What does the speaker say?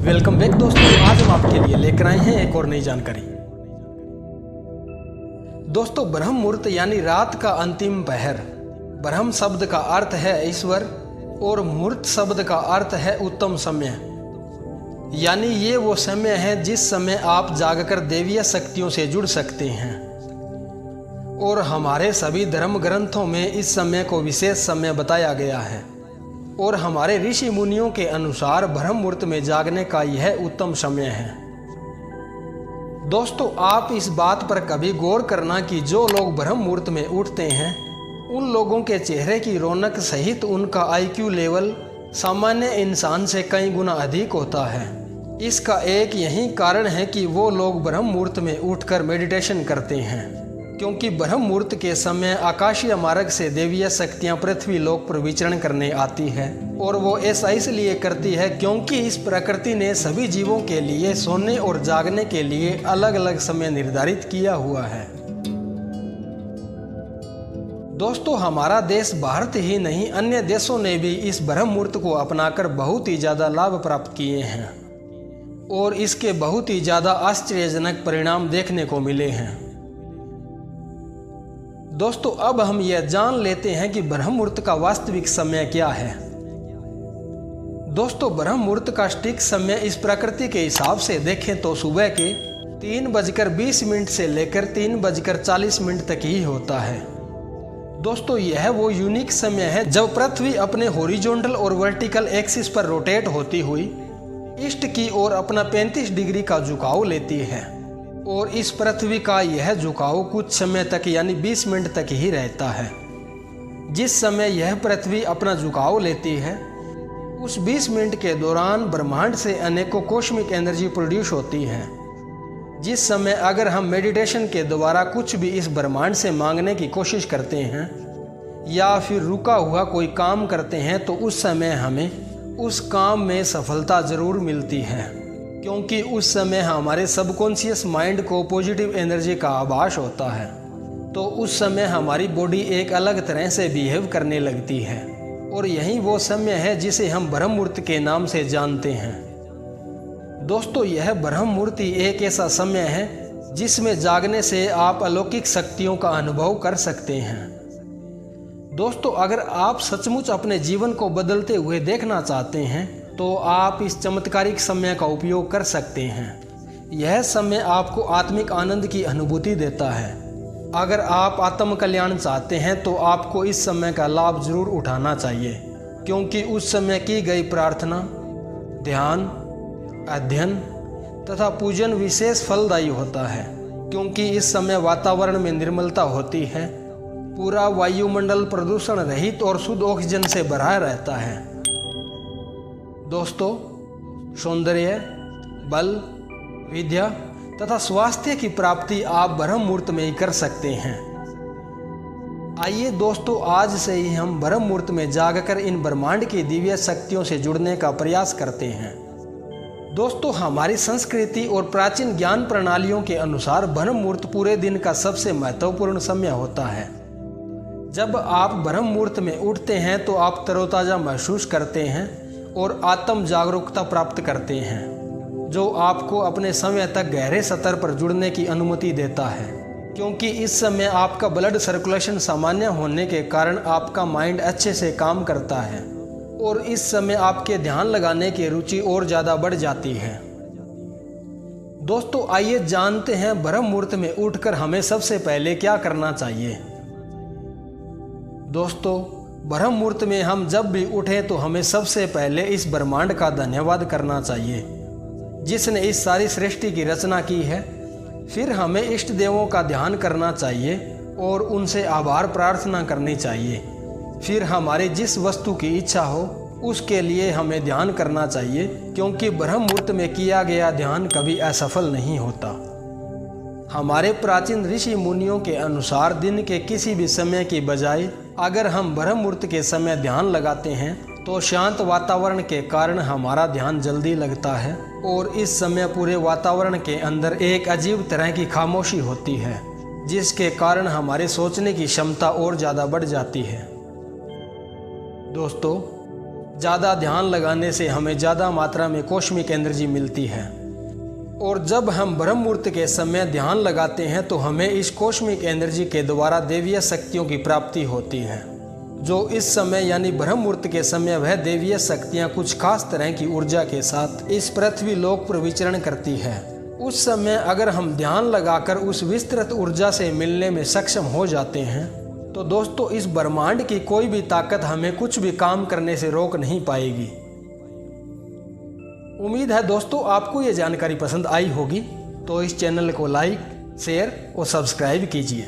Welcome back दोस्तों, आज हम आपके लिए लेकर आए हैं एक और नई जानकारी। दोस्तों, ब्रह्म मुहूर्त यानी रात का अंतिम पहर। ब्रह्म शब्द का अर्थ है ईश्वर और मुहूर्त शब्द का अर्थ है उत्तम समय। यानी ये वो समय है जिस समय आप जागकर देवीय शक्तियों से जुड़ सकते हैं। और हमारे सभी धर्म ग्रंथों में इस समय को विशेष समय बताया गया है और हमारे ऋषि मुनियों के अनुसार ब्रह्म मुहूर्त में जागने का यह उत्तम समय है। दोस्तों, आप इस बात पर कभी गौर करना कि जो लोग ब्रह्म मुहूर्त में उठते हैं उन लोगों के चेहरे की रौनक सहित उनका IQ लेवल सामान्य इंसान से कई गुना अधिक होता है। इसका एक यही कारण है कि वो लोग ब्रह्म मुहूर्त में उठकर मेडिटेशन करते हैं, क्योंकि ब्रह्म मुहूर्त के समय आकाशीय मार्ग से देवीय शक्तियां पृथ्वी लोक पर विचरण करने आती है। और वो ऐसा इसलिए करती है क्योंकि इस प्रकृति ने सभी जीवों के लिए सोने और जागने के लिए अलग अलग समय निर्धारित किया हुआ है। दोस्तों, हमारा देश भारत ही नहीं अन्य देशों ने भी इस ब्रह्म मुहूर्त को अपनाकर बहुत ही ज़्यादा लाभ प्राप्त किए हैं और इसके बहुत ही ज़्यादा आश्चर्यजनक परिणाम देखने को मिले हैं। दोस्तों, अब हम यह जान लेते हैं कि ब्रह्म मुहूर्त का वास्तविक समय क्या है। दोस्तों, ब्रह्म मुहूर्त का सटीक समय इस प्रकृति के हिसाब से देखें तो सुबह के 3:20 से लेकर 3:40 तक ही होता है। दोस्तों, यह वो यूनिक समय है जब पृथ्वी अपने हॉरिजॉन्टल और वर्टिकल एक्सिस पर रोटेट होती हुई ईस्ट की ओर अपना 35 डिग्री का झुकाव लेती है और इस पृथ्वी का यह झुकाव कुछ समय तक यानी 20 मिनट तक ही रहता है। जिस समय यह पृथ्वी अपना झुकाव लेती है उस 20 मिनट के दौरान ब्रह्मांड से अनेकों कॉस्मिक एनर्जी प्रोड्यूस होती है। जिस समय अगर हम मेडिटेशन के द्वारा कुछ भी इस ब्रह्मांड से मांगने की कोशिश करते हैं या फिर रुका हुआ कोई काम करते हैं तो उस समय हमें उस काम में सफलता ज़रूर मिलती है, क्योंकि उस समय हमारे सबकॉन्शियस माइंड को पॉजिटिव एनर्जी का आभास होता है। तो उस समय हमारी बॉडी एक अलग तरह से बिहेव करने लगती है और यही वो समय है जिसे हम ब्रह्म मुहूर्त के नाम से जानते हैं। दोस्तों, यह ब्रह्म मुहूर्त एक ऐसा समय है जिसमें जागने से आप अलौकिक शक्तियों का अनुभव कर सकते हैं। दोस्तों, अगर आप सचमुच अपने जीवन को बदलते हुए देखना चाहते हैं तो आप इस चमत्कारिक समय का उपयोग कर सकते हैं। यह समय आपको आत्मिक आनंद की अनुभूति देता है। अगर आप आत्म कल्याण चाहते हैं तो आपको इस समय का लाभ जरूर उठाना चाहिए, क्योंकि उस समय की गई प्रार्थना, ध्यान, अध्ययन तथा पूजन विशेष फलदायी होता है, क्योंकि इस समय वातावरण में निर्मलता होती है। पूरा वायुमंडल प्रदूषण रहित और शुद्ध ऑक्सीजन से भरा रहता है। दोस्तों, सौंदर्य, बल, विद्या तथा स्वास्थ्य की प्राप्ति आप ब्रह्म मुहूर्त में ही कर सकते हैं। आइए दोस्तों, आज से ही हम ब्रह्म मुहूर्त में जागकर इन ब्रह्मांड की दिव्य शक्तियों से जुड़ने का प्रयास करते हैं। दोस्तों, हमारी संस्कृति और प्राचीन ज्ञान प्रणालियों के अनुसार ब्रह्म मुहूर्त पूरे दिन का सबसे महत्वपूर्ण समय होता है। जब आप ब्रह्म मुहूर्त में उठते हैं तो आप तरोताज़ा महसूस करते हैं और आत्म जागरूकता प्राप्त करते हैं, जो आपको अपने समय तक गहरे स्तर पर जुड़ने की अनुमति देता है, क्योंकि इस समय आपका ब्लड सर्कुलेशन सामान्य होने के कारण आपका माइंड अच्छे से काम करता है और इस समय आपके ध्यान लगाने की रुचि और ज़्यादा बढ़ जाती है। दोस्तों, आइए जानते हैं ब्रह्म मुहूर्त में उठकर हमें सबसे पहले क्या करना चाहिए। दोस्तों, ब्रह्म मुहूर्त में हम जब भी उठें तो हमें सबसे पहले इस ब्रह्मांड का धन्यवाद करना चाहिए जिसने इस सारी सृष्टि की रचना की है। फिर हमें इष्ट देवों का ध्यान करना चाहिए और उनसे आभार प्रार्थना करनी चाहिए। फिर हमारी जिस वस्तु की इच्छा हो उसके लिए हमें ध्यान करना चाहिए, क्योंकि ब्रह्म मुहूर्त में किया गया ध्यान कभी असफल नहीं होता। हमारे प्राचीन ऋषि मुनियों के अनुसार दिन के किसी भी समय की बजाय अगर हम ब्रह्म मुहूर्त के समय ध्यान लगाते हैं तो शांत वातावरण के कारण हमारा ध्यान जल्दी लगता है और इस समय पूरे वातावरण के अंदर एक अजीब तरह की खामोशी होती है, जिसके कारण हमारे सोचने की क्षमता और ज़्यादा बढ़ जाती है। दोस्तों, ज़्यादा ध्यान लगाने से हमें ज़्यादा मात्रा में कॉस्मिक एनर्जी मिलती है और जब हम ब्रह्म मुहूर्त के समय ध्यान लगाते हैं तो हमें इस कॉस्मिक एनर्जी के द्वारा देवीय शक्तियों की प्राप्ति होती है। जो इस समय यानी ब्रह्म मुहूर्त के समय वह देवीय शक्तियाँ कुछ खास तरह की ऊर्जा के साथ इस पृथ्वी लोक पर विचरण करती है। उस समय अगर हम ध्यान लगाकर उस विस्तृत ऊर्जा से मिलने में सक्षम हो जाते हैं तो दोस्तों इस ब्रह्मांड की कोई भी ताकत हमें कुछ भी काम करने से रोक नहीं पाएगी। उम्मीद है दोस्तों आपको ये जानकारी पसंद आई होगी, तो इस चैनल को लाइक, शेयर और सब्सक्राइब कीजिए।